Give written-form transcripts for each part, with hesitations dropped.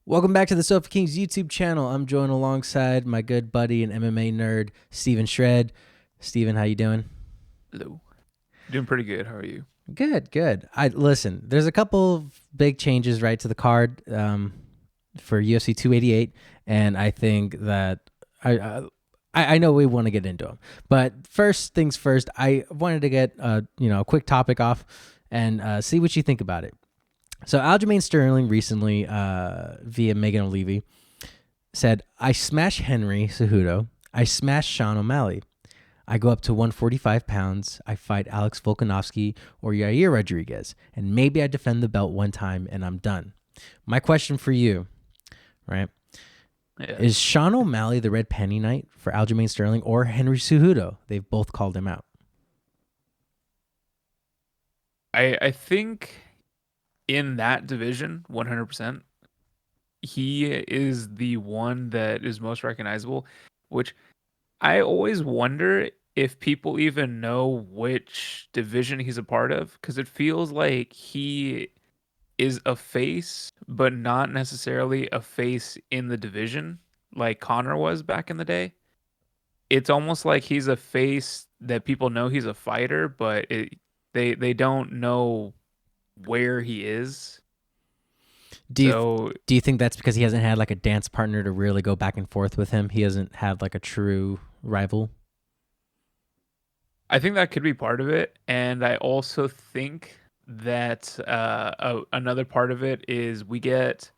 Welcome back to the Sofa Kings YouTube channel. I'm joined alongside my good buddy and MMA nerd, Steven Shred. Steven, how you doing? Hello. Doing pretty good. How are you? Good. I listen. There's a couple of big changes right to the card for UFC 288, and I think that I know we want to get into them, but first things first. I wanted to get a quick topic off and see what you think about it. So Aljamain Sterling recently, via Megan O'Leary, said, I smash Henry Cejudo. I smash Sean O'Malley. I go up to 145 pounds. I fight Alex Volkanovski or Yair Rodriguez. And maybe I defend the belt one time and I'm done. My question for you, right? Yeah. Is Sean O'Malley the red penny night for Aljamain Sterling or Henry Cejudo? They've both called him out. I think in that division, 100%, he is the one that is most recognizable, which I always wonder if people even know which division he's a part of, because it feels like he is a face, but not necessarily a face in the division like Conor was back in the day. It's almost like he's a face that people know he's a fighter, but they don't know where he is. Do you So do you think that's because he hasn't had like a dance partner to really go back and forth with him? He hasn't had like a true rival. I think that could be part of it, and I also think that another part of it is we get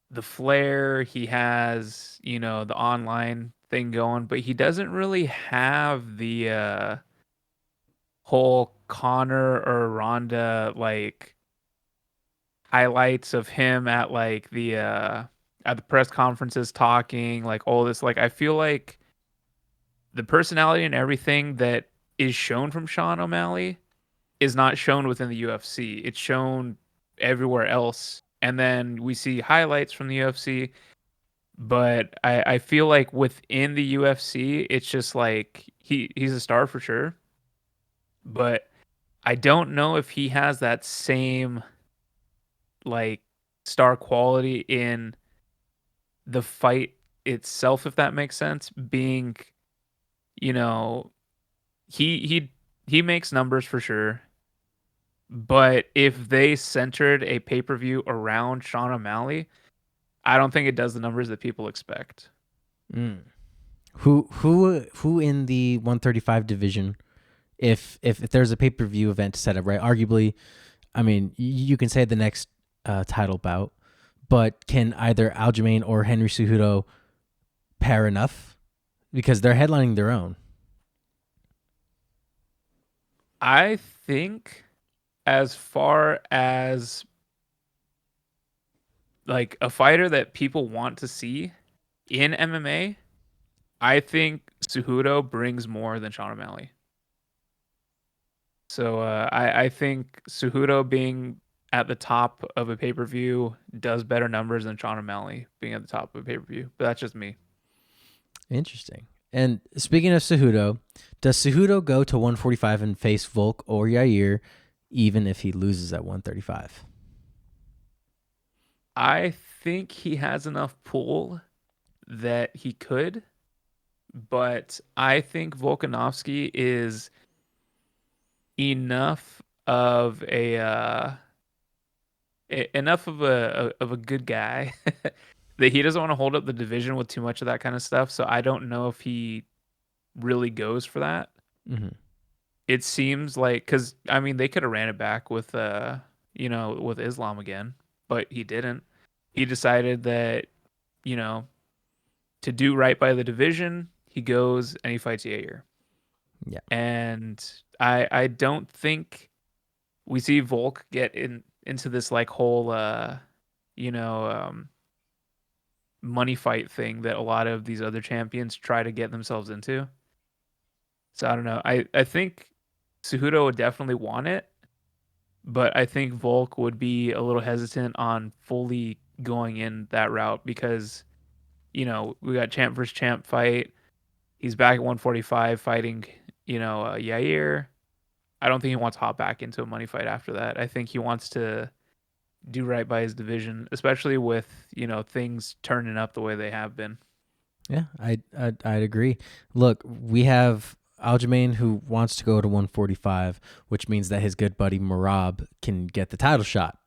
the flair. He has, the online thing going, but he doesn't really have the whole Connor or Ronda like highlights of him at like the at the press conferences talking like all this. Like I feel like the personality and everything that is shown from Sean O'Malley is not shown within the UFC. It's shown everywhere else. And then we see highlights from the UFC. But I feel like within the UFC, it's just like he's a star for sure. But I don't know if he has that same like star quality in the fight itself, if that makes sense. Being, you know, he makes numbers for sure. But if they centered a pay-per-view around Sean O'Malley, I don't think it does the numbers that people expect. Mm. Who in the 135 division? If there's a pay per view event set up, right? Arguably, I mean, you can say the next title bout, but can either Aljamain or Henry Cejudo pair enough because they're headlining their own? I think as far as like a fighter that people want to see in MMA, I think Cejudo brings more than Sean O'Malley. So I think Cejudo being at the top of a pay per view does better numbers than Sean O'Malley being at the top of a pay per view. But that's just me. Interesting. And speaking of Cejudo, does Cejudo go to 145 and face Volk or Yair, even if he loses at 135? I think he has enough pull that he could, but I think Volkanovski is enough of enough of a good guy that he doesn't want to hold up the division with too much of that kind of stuff. So I don't know if he really goes for that. Mm-hmm. It seems like because I mean they could have ran it back with with Islam again, but he didn't. He decided that you know to do right by the division, he goes and he fights Yair. Yeah. And I don't think we see Volk get into this like whole you know um money fight thing that a lot of these other champions try to get themselves into. So I don't know. I think Cejudo would definitely want it, but I think Volk would be a little hesitant on fully going in that route because we got champ versus champ fight. He's back at 145 fighting, Yair. I don't think he wants to hop back into a money fight after that. I think he wants to do right by his division, especially with, things turning up the way they have been. Yeah, I'd agree. Look, we have Aljamain who wants to go to 145, which means that his good buddy Marab can get the title shot,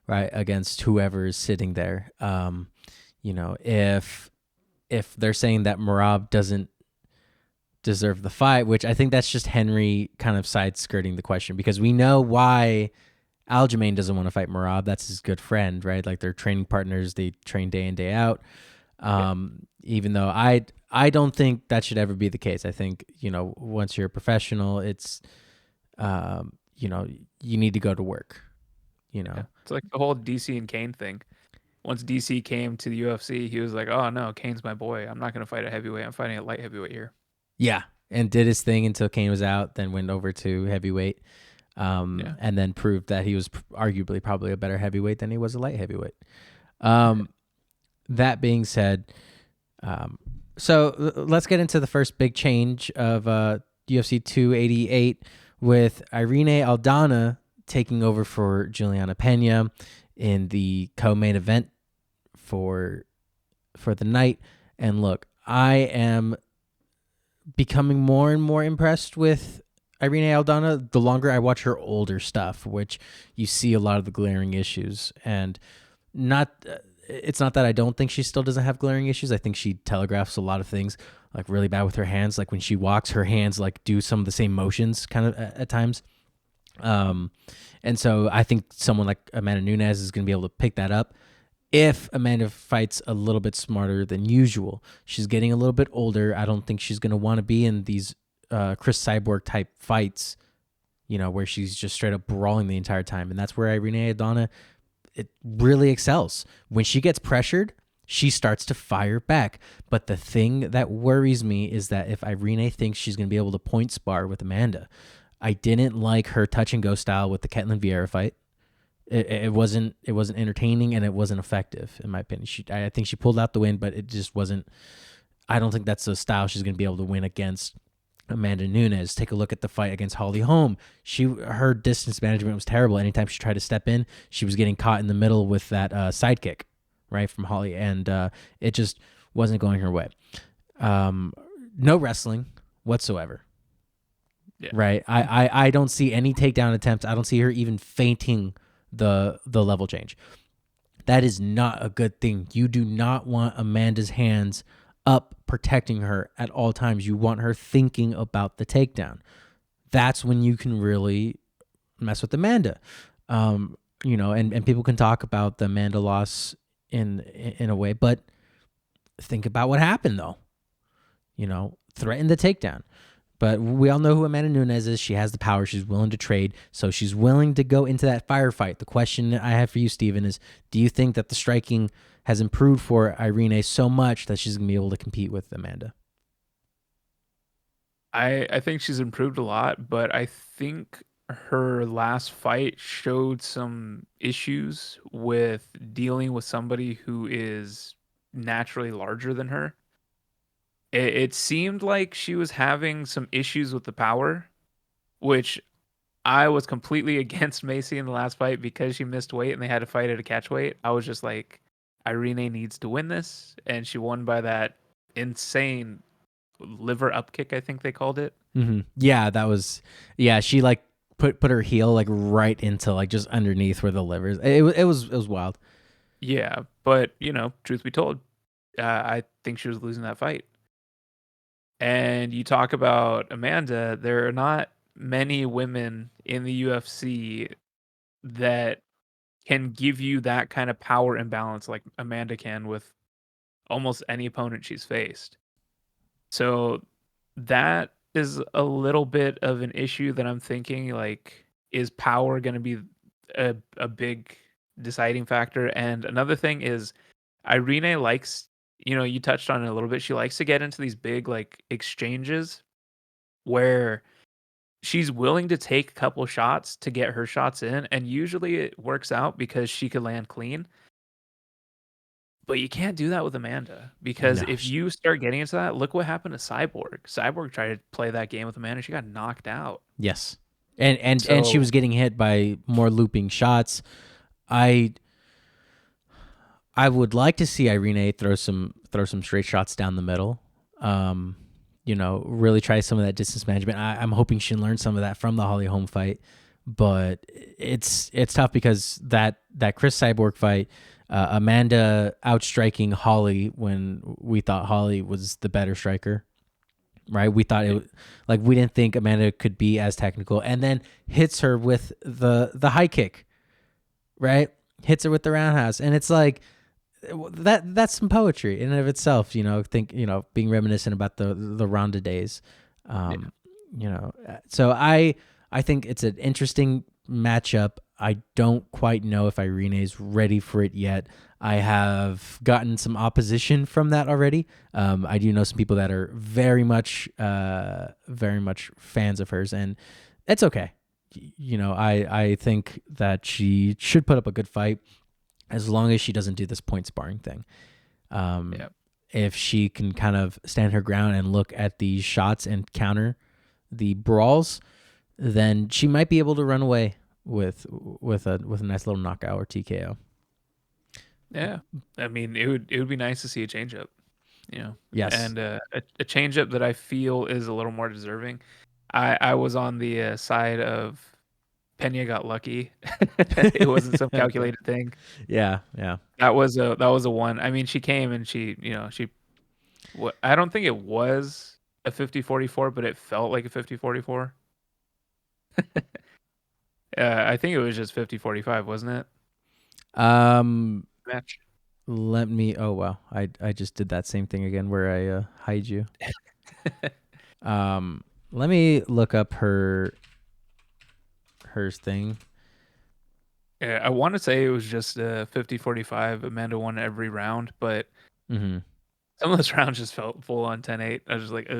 right, against whoever is sitting there. If they're saying that Marab doesn't deserve the fight, which I think that's just Henry kind of side skirting the question, because we know why Aljamain doesn't want to fight Marab. That's his good friend, right? Like they're training partners. They train day in, day out. Yeah. Even though I don't think that should ever be the case. I think, once you're a professional, it's, you need to go to work, Yeah. It's like the whole DC and Kane thing. Once DC came to the UFC, he was like, "Oh no, Kane's my boy. I'm not gonna fight a heavyweight. I'm fighting a light heavyweight here." Yeah. And did his thing until Kane was out, then went over to heavyweight, Yeah. and then proved that he was arguably probably a better heavyweight than he was a light heavyweight. That being said, so let's get into the first big change of UFC 288 with Irene Aldana taking over for Juliana Pena in the co-main event for the night. And look, I am becoming more and more impressed with Irene Aldana the longer I watch her older stuff, which you see a lot of the glaring issues. And it's not that I don't think she still doesn't have glaring issues. I think she telegraphs a lot of things like really bad with her hands. Like when she walks, her hands like do some of the same motions kind of at times. And so I think someone like Amanda Nunes is going to be able to pick that up if Amanda fights a little bit smarter than usual. She's getting a little bit older. I don't think she's going to want to be in these Chris Cyborg type fights, where she's just straight up brawling the entire time. And that's where Irene Aldana, it really excels. When she gets pressured, she starts to fire back. But the thing that worries me is that if Irene thinks she's going to be able to point spar with Amanda, I didn't like her touch and go style with the Ketlin Vieira fight. It wasn't entertaining, and it wasn't effective in my opinion. I think she pulled out the win, but it just wasn't. I don't think that's the style she's going to be able to win against Amanda Nunes. Take a look at the fight against Holly Holm. Her distance management was terrible. Anytime she tried to step in, she was getting caught in the middle with that sidekick, right, from Holly, and it just wasn't going her way. No wrestling whatsoever. Yeah. Right. I don't see any takedown attempts. I don't see her even feinting the level change. That is not a good thing. You do not want Amanda's hands up protecting her at all times. You want her thinking about the takedown. That's when you can really mess with Amanda. And people can talk about the Amanda loss in a way, but think about what happened though. Threaten the takedown. But we all know who Amanda Nunes is. She has the power. She's willing to trade. So she's willing to go into that firefight. The question I have for you, Steven, is do you think that the striking has improved for Irene so much that she's going to be able to compete with Amanda? I think she's improved a lot, but I think her last fight showed some issues with dealing with somebody who is naturally larger than her. It seemed like she was having some issues with the power, which I was completely against Macy in the last fight because she missed weight and they had to fight at a catch weight. I was just like, Irene needs to win this, and she won by that insane liver up kick, I think they called it. Mm-hmm. Yeah, that was. Yeah, she like put her heel like right into like just underneath where the livers. It was wild. Yeah, but truth be told, I think she was losing that fight. And you talk about Amanda, there are not many women in the UFC that can give you that kind of power imbalance like Amanda can with almost any opponent she's faced. So that is a little bit of an issue that I'm thinking like, is power going to be a big deciding factor? And another thing is Irene likes, you touched on it a little bit. She likes to get into these big like exchanges where she's willing to take a couple shots to get her shots in, and usually it works out because she could land clean. But you can't do that with Amanda because No. if you start getting into that, look what happened to Cyborg. Cyborg tried to play that game with Amanda, she got knocked out. Yes. And she So was getting hit by more looping shots. I I would like to see Irene throw some straight shots down the middle. Really try some of that distance management. I'm hoping she learned some of that from the Holly Holm fight, but it's tough because that Chris Cyborg fight, Amanda outstriking Holly when we thought Holly was the better striker. Right, we thought we didn't think Amanda could be as technical, and then hits her with the high kick. Right, hits her with the roundhouse, and it's like that's some poetry in and of itself. Being reminiscent about the Ronda days. So I think it's an interesting matchup. I don't quite know if Irene's ready for it yet. I have gotten some opposition from that already. I do know some people that are very much fans of hers, and it's okay. I think that she should put up a good fight as long as she doesn't do this point sparring thing. If she can kind of stand her ground and look at these shots and counter the brawls, then she might be able to run away with a nice little knockout or TKO. Yeah, I mean, it would be nice to see a changeup, Yes, and a changeup that I feel is a little more deserving. I was on the side of Pena got lucky. It wasn't some calculated thing. Yeah. That was a one. I mean, she came and I don't think it was a 50-44, but it felt like a 50-44. I think it was just 50-45, wasn't it? Match. Let me. Oh wow, I just did that same thing again where I hide you. Let me look up her thing. Yeah, I want to say it was just 50-45. Amanda won every round, but some of those rounds just felt full on 10-8. I was just like,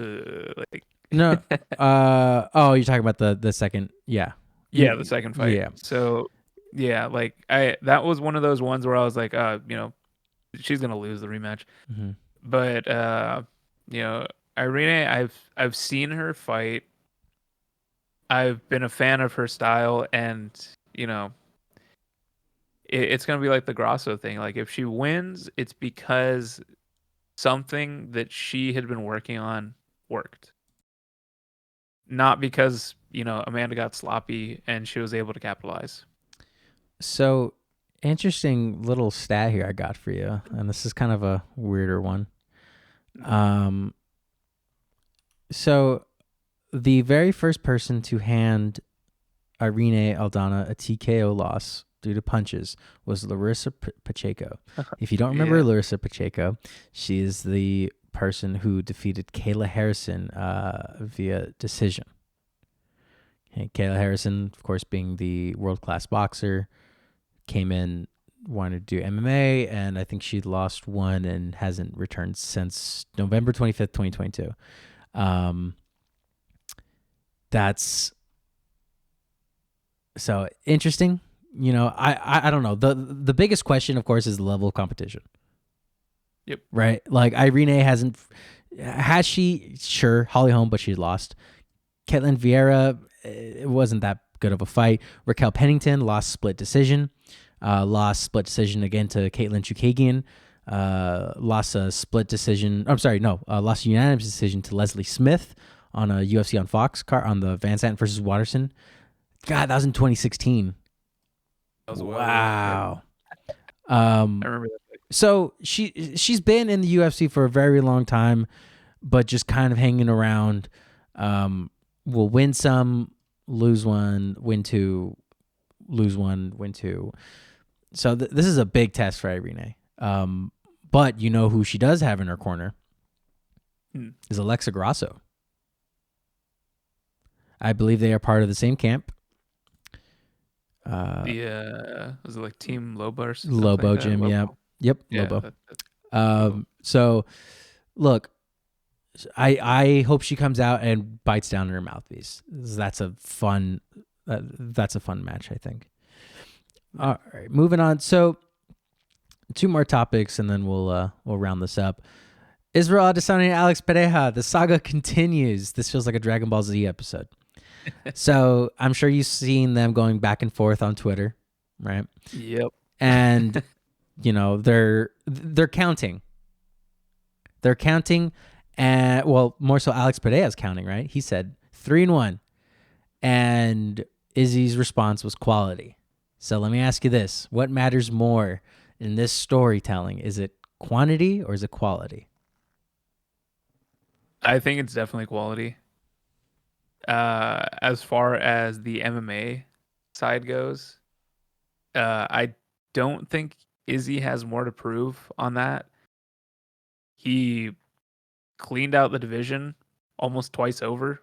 No. Oh, you're talking about the second. Yeah. Yeah, the second fight. Yeah. So, yeah, that was one of those ones where I was like, she's gonna lose the rematch. But Irene, I've seen her fight. I've been a fan of her style, and it's gonna be like the Grasso thing. Like if she wins, it's because something that she had been working on worked, not because Amanda got sloppy and she was able to capitalize. So, interesting little stat here I got for you, and this is kind of a weirder one. So the very first person to hand Irene Aldana a TKO loss due to punches was Larissa Pacheco. If you don't remember Larissa Pacheco, she is the person who defeated Kayla Harrison via decision. Okay, Kayla Harrison, of course, being the world-class boxer, came in, wanted to do MMA, and I think she lost one and hasn't returned since November 25th, 2022. That's so interesting. I don't know. The biggest question, of course, is the level of competition. Yep. Right? Like Irene has she? Sure, Holly Holm, but she lost. Ketlen Vieira, it wasn't that good of a fight. Raquel Pennington lost split decision. Lost split decision again to Caitlin Chukagian. Lost a split decision. I'm sorry, no. Lost a unanimous decision to Leslie Smith on a UFC on Fox card on the Van Sant versus Watterson. God, that was in 2016. That was wow. I remember that. So she's been in the UFC for a very long time, but just kind of hanging around. Will win some, lose one, win two, lose one, win two. So this is a big test for Irene. But you know who she does have in her corner is Alexa Grasso. I believe they are part of the same camp. Was it like Team Lobo or something? Lobo like Gym, Lobo. Yep, Lobo. So look, I hope she comes out and bites down in her mouthpiece. That's a fun match, I think. All right, moving on. So two more topics, and then we'll round this up. Israel Adesanya and Alex Pereira. The saga continues. This feels like a Dragon Ball Z episode. So I'm sure you've seen them going back and forth on Twitter, right? Yep. And they're counting. They're counting, and well, more so Alex Pereira's counting, right? He said 3-1, and Izzy's response was quality. So let me ask you this: what matters more in this storytelling? Is it quantity or is it quality? I think it's definitely quality. As far as the MMA side goes, I don't think Izzy has more to prove on that. He cleaned out the division almost twice over,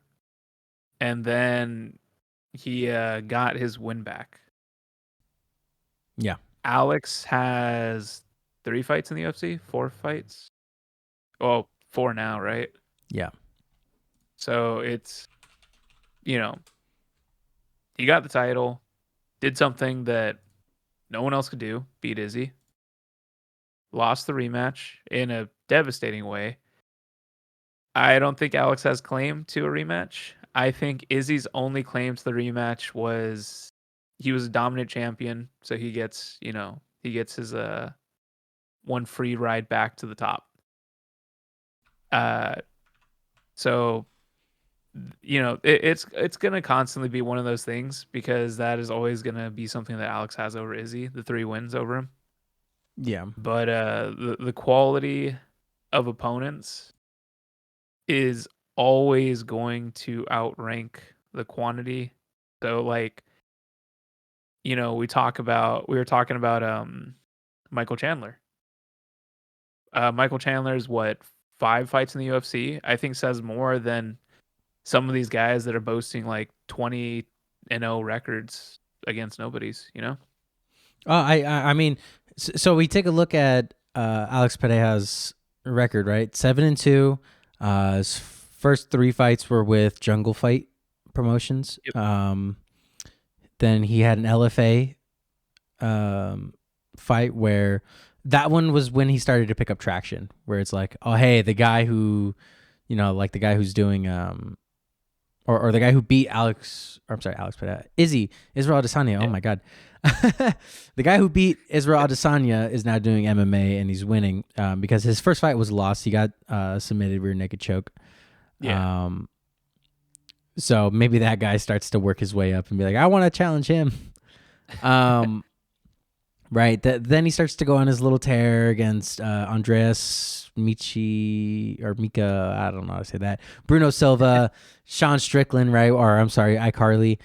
and then he got his win back. Yeah, Alex has 3 fights in the UFC, 4 fights. Well, 4 now, right? yeah, So it's, you know, he got the title, did something that no one else could do, beat Izzy, lost the rematch in a devastating way. I don't think Alex has claim to a rematch. I think Izzy's only claim to the rematch was he was a dominant champion, so he gets his one free ride back to the top. Uh so it's gonna constantly be one of those things because that is always gonna be something that Alex has over Izzy, the 3 wins over him. yeah, But the quality of opponents is always going to outrank the quantity. So like, we were talking about Michael Chandler. Michael Chandler's what, 5 fights in the UFC? I think says more than some of these guys that are boasting like 20-0 records against nobodies. I mean, so we take a look at Alex Pereira's record, right? 7-2. His first 3 fights were with Jungle Fight Promotions. Yep. Then he had an LFA fight where that one was when he started to pick up traction, where it's like, oh hey, the guy who, like the guy who's doing or the guy who beat Alex Pereira, Israel Adesanya. Yeah. Oh my god. The guy who beat Israel Adesanya is now doing MMA and he's winning because his first fight was lost. He got submitted rear naked choke. Yeah. So maybe that guy starts to work his way up and be like, I want to challenge him. Right. Then he starts to go on his little tear against Andreas Mika. I don't know how to say that. Bruno Silva, Sean Strickland, right? Or I'm sorry, iCarly,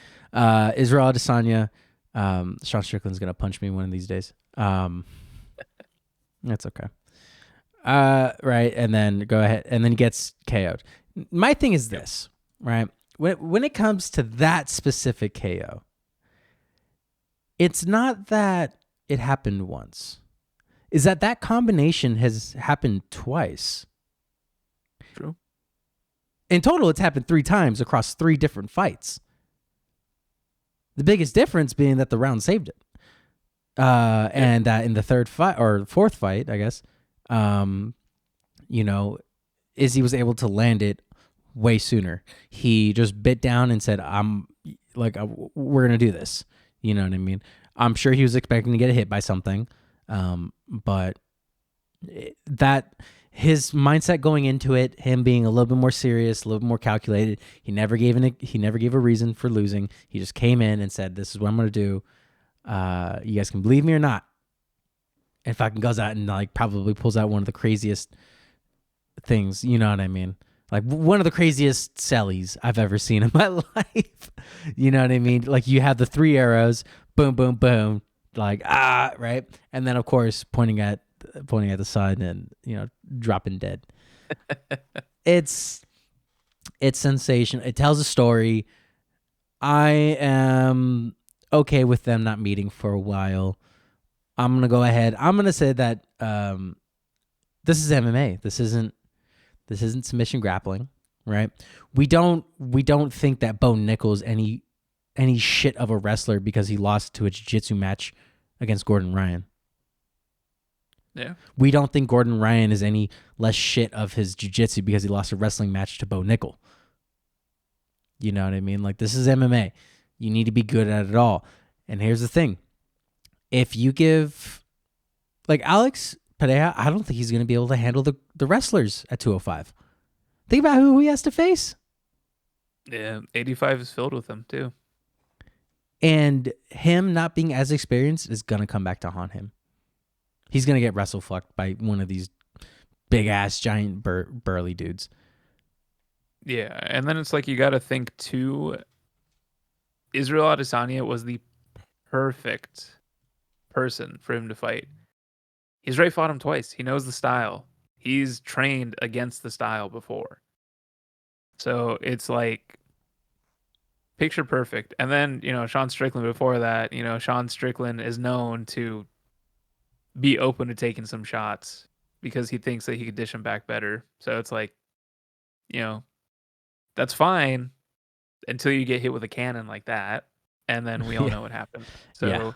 Israel Adesanya. Sean Strickland's gonna punch me one of these days. That's okay. Right, and then go ahead, and then he gets KO'd. My thing is this, right? When it comes to that specific KO, it's not that it happened once. Is that combination has happened twice. True. In total, it's happened 3 times across 3 different fights. The biggest difference being that the round saved it. And that in the third fight or fourth fight, I guess, Izzy was able to land it way sooner. He just bit down and said, we're going to do this. You know what I mean? I'm sure he was expecting to get hit by something. But that his mindset going into it, him being a little bit more serious, a little bit more calculated. He never gave a reason for losing. He just came in and said, "This is what I'm going to do. You guys can believe me or not." And fucking goes out and like probably pulls out one of the craziest things. You know what I mean? Like one of the craziest sellies I've ever seen in my life. You know what I mean? Like you have the 3 arrows, boom, boom, boom, like right, and then of course pointing at the side and dropping dead. It's sensational. It tells a story. I am okay with them not meeting for a while. I'm gonna go ahead. I'm gonna say that this is MMA. This isn't submission grappling, right? We don't think that Bo Nickal's any shit of a wrestler because he lost to a jiu-jitsu match against Gordon Ryan. Yeah. We don't think Gordon Ryan is any less shit of his jiu-jitsu because he lost a wrestling match to Bo Nickal. You know what I mean? Like, this is MMA. You need to be good at it all. And here's the thing. If you give Like Alex Pereira, I don't think he's going to be able to handle the wrestlers at 205. Think about who he has to face. Yeah, 85 is filled with them too. And him not being as experienced is going to come back to haunt him. He's going to get wrestle fucked by one of these big ass giant burly dudes. Yeah, and then it's like you got to think too. Israel Adesanya was the perfect person for him to fight. He's already fought him twice. He knows the style. He's trained against the style before. So it's like picture perfect. And then, Sean Strickland before that, Sean Strickland is known to be open to taking some shots because he thinks that he could dish him back better. So it's like, that's fine until you get hit with a cannon like that. And then we all know what happened. So Yeah.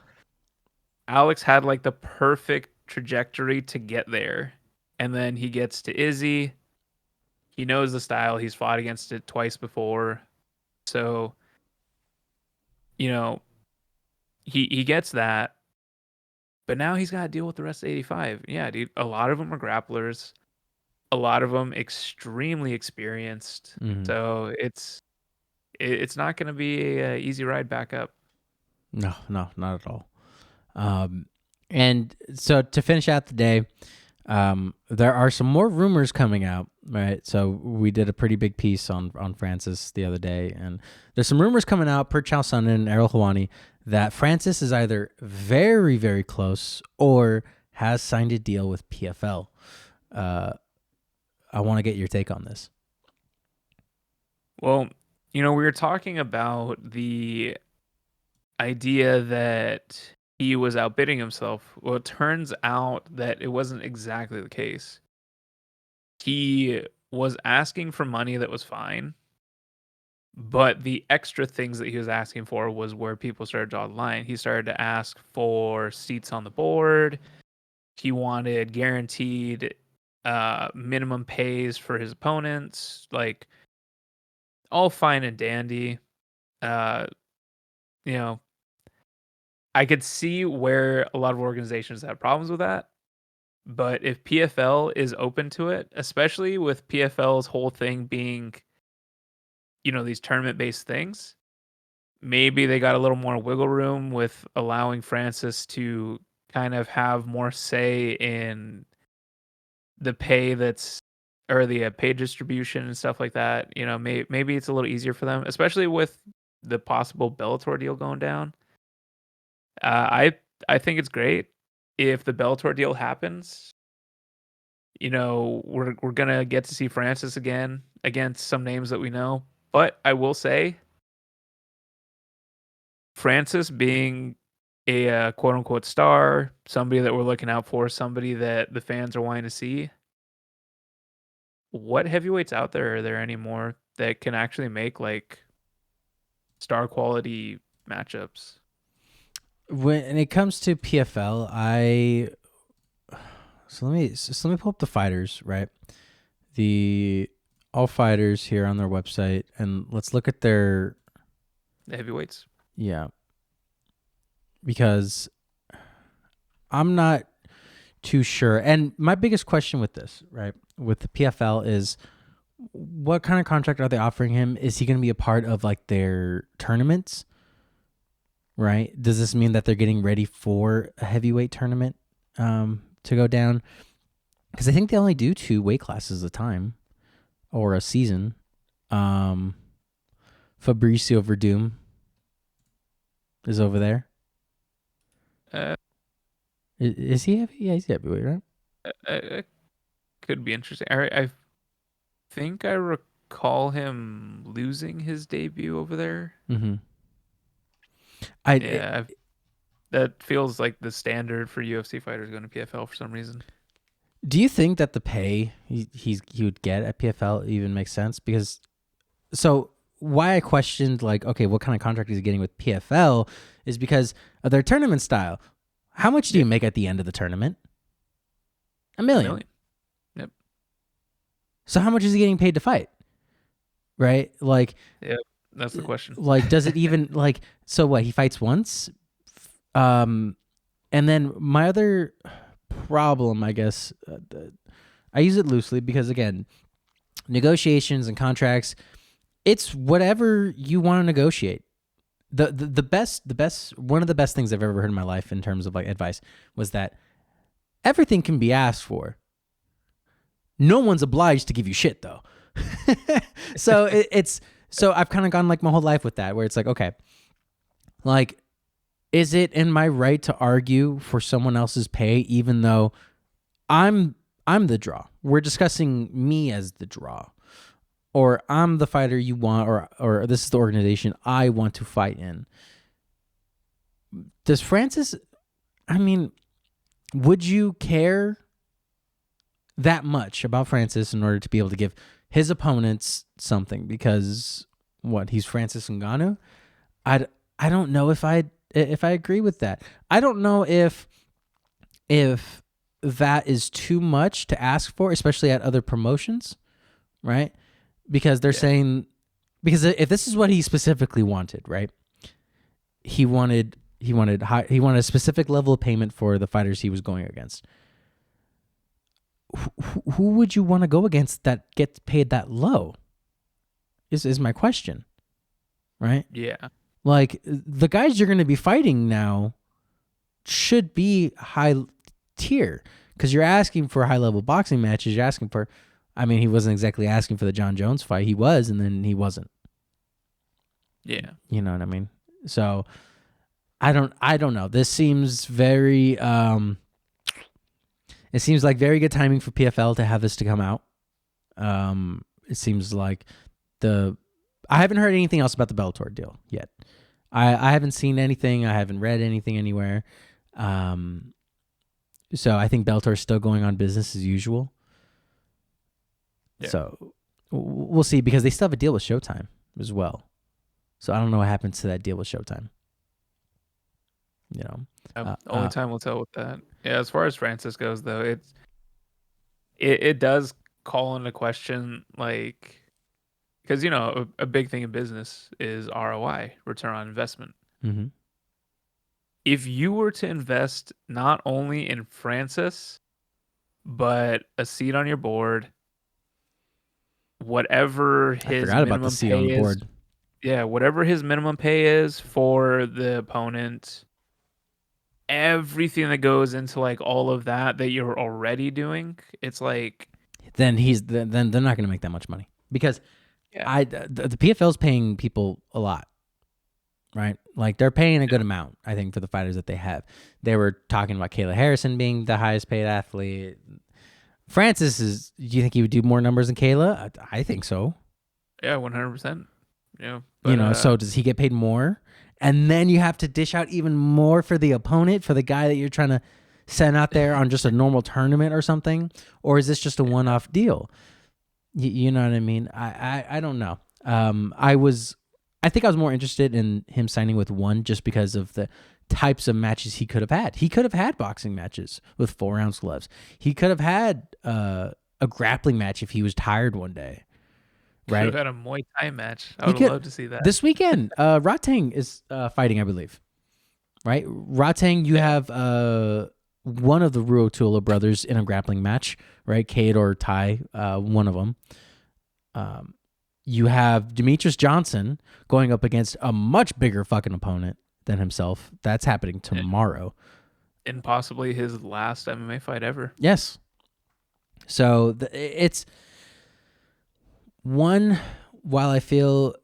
Alex had like the perfect trajectory to get there. And then he gets to Izzy. He knows the style. He's fought against it twice before. So, he gets that. But now he's got to deal with the rest of 85. Yeah, dude. A lot of them are grapplers. A lot of them extremely experienced. Mm-hmm. So it's not going to be an easy ride back up. No, not at all. And so to finish out the day, there are some more rumors coming out, right? So we did a pretty big piece on Francis the other day, and there's some rumors coming out per Chow Sun and Errol Hawani that Francis is either very, very close or has signed a deal with PFL. I want to get your take on this. Well, we were talking about the idea that he was outbidding himself. Well, it turns out that it wasn't exactly the case. He was asking for money that was fine, but the extra things that he was asking for was where people started to draw the line. He started to ask for seats on the board. He wanted guaranteed minimum pays for his opponents, like all fine and dandy. You know, I could see where a lot of organizations have problems with that. But if PFL is open to it, especially with PFL's whole thing being, these tournament based things, maybe they got a little more wiggle room with allowing Francis to kind of have more say in the pay or the pay distribution and stuff like that. Maybe it's a little easier for them, especially with the possible Bellator deal going down. I think it's great if the Bellator deal happens. We're gonna get to see Francis again against some names that we know. But I will say, Francis being a quote unquote star, somebody that we're looking out for, somebody that the fans are wanting to see. What heavyweights out there are there anymore that can actually make like star quality matchups? When it comes to PFL, so let me pull up the fighters, right? The all fighters here on their website, and let's look at the heavyweights. Yeah, because I'm not too sure. And my biggest question with this, right, with the PFL is, what kind of contract are they offering him? Is he going to be a part of like their tournaments? Right? Does this mean that they're getting ready for a heavyweight tournament to go down? Because I think they only do 2 weight classes a time or a season. Fabricio Verdum is over there. Is he heavy? Yeah, he's heavyweight, right? Could be interesting. I think I recall him losing his debut over there. Mm-hmm. That feels like the standard for UFC fighters going to PFL for some reason. Do you think that the pay he would get at PFL even makes sense? Because why I questioned like, okay, what kind of contract is he getting with PFL is because of their tournament style. How much do you make at the end of the tournament? $1 million. Yep. So how much is he getting paid to fight? Right? Like, yeah, that's the question. Like, does it even like, so what, he fights once? And then my other problem, I guess. I use it loosely because, again, negotiations and contracts, it's whatever you want to negotiate. The best one of the best things I've ever heard in my life in terms of like advice was that everything can be asked for. No one's obliged to give you shit though. So so I've kind of gone like my whole life with that, where it's like, okay, like, is it in my right to argue for someone else's pay even though I'm the draw? We're discussing me as the draw. Or I'm the fighter you want, or this is the organization I want to fight in. Does Francis, I mean, would you care that much about Francis in order to be able to give his opponents something? Because what, he's Francis Ngannou? I don't know if I agree with that. I don't know if that is too much to ask for, especially at other promotions, right? Because they're saying, because if this is what he specifically wanted, right? He wanted a specific level of payment for the fighters he was going against. Who would you want to go against that gets paid that low? Is my question, right? Yeah. Like, the guys you're going to be fighting now should be high tier, because you're asking for high level boxing matches. You're asking for, I mean, he wasn't exactly asking for the John Jones fight. He was, and then he wasn't. Yeah. You know what I mean? So I don't know. This seems very it seems like very good timing for PFL to have this to come out. It seems like I haven't heard anything else about the Bellator deal yet. I haven't seen anything. I haven't read anything anywhere. So I think Bellator is still going on business as usual. Yeah. So we'll see, because they still have a deal with Showtime as well. So I don't know what happens to that deal with Showtime. You know, only time will tell with that. Yeah, as far as Francis goes, though, it does call into question, like, because, you know, a big thing in business is ROI, return on investment. Mm-hmm. If you were to invest not only in Francis, but a seat on your board, whatever his minimum pay is, yeah, whatever his minimum pay is for the opponent, everything that goes into like all of that you're already doing, it's like, then they're not going to make that much money, because the PFL's paying people a lot, right? Like, they're paying a good amount, I think, for the fighters that they have. They were talking about Kayla Harrison being the highest paid athlete. Francis do you think he would do more numbers than Kayla? I think so. Yeah, 100%. Yeah, but, you know, so does he get paid more? And then you have to dish out even more for the opponent, for the guy that you're trying to send out there on just a normal tournament or something? Or is this just a one-off deal? You know what I mean? I don't know. I think I was more interested in him signing with one, just because of the types of matches he could have had. He could have had boxing matches with 4-ounce gloves. He could have had a grappling match if he was tired one day. Right? Could have had a Muay Thai match. I would love to see that. This weekend, Ratang is fighting, I believe. Right? Ratang, you have one of the Ruotula brothers in a grappling match, right? Cade or Ty, one of them. You have Demetrius Johnson going up against a much bigger fucking opponent than himself. That's happening tomorrow. And possibly his last MMA fight ever. Yes. So it's one, while I feel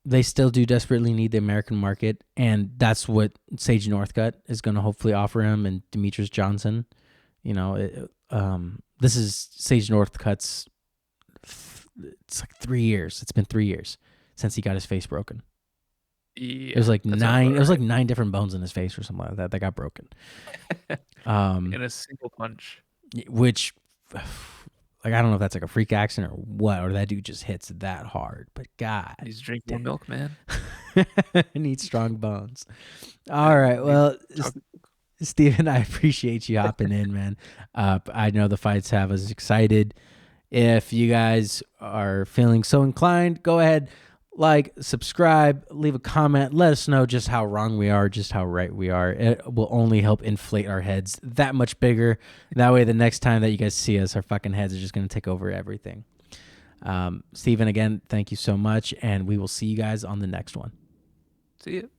they still do desperately need the American market, and that's what Sage Northcutt is going to hopefully offer him, and Demetrius Johnson. You know, this is Sage Northcutt's, it's like 3 years. It's been 3 years since he got his face broken. Yeah, it was like 9. It was like 9 different bones in his face or something like that got broken. In a single punch. Which, like, I don't know if that's like a freak accident or what, or that dude just hits that hard. But God, he's drinking more milk, man. Needs strong bones. All right, well, Steven, I appreciate you hopping in, man. I know the fights have us excited. If you guys are feeling so inclined, go ahead, Like, subscribe, leave a comment, let us know just how wrong we are, just how right we are. It will only help inflate our heads that much bigger. That way, the next time that you guys see us, our fucking heads are just going to take over everything. Steven, again, thank you so much, and we will see you guys on the next one. See you.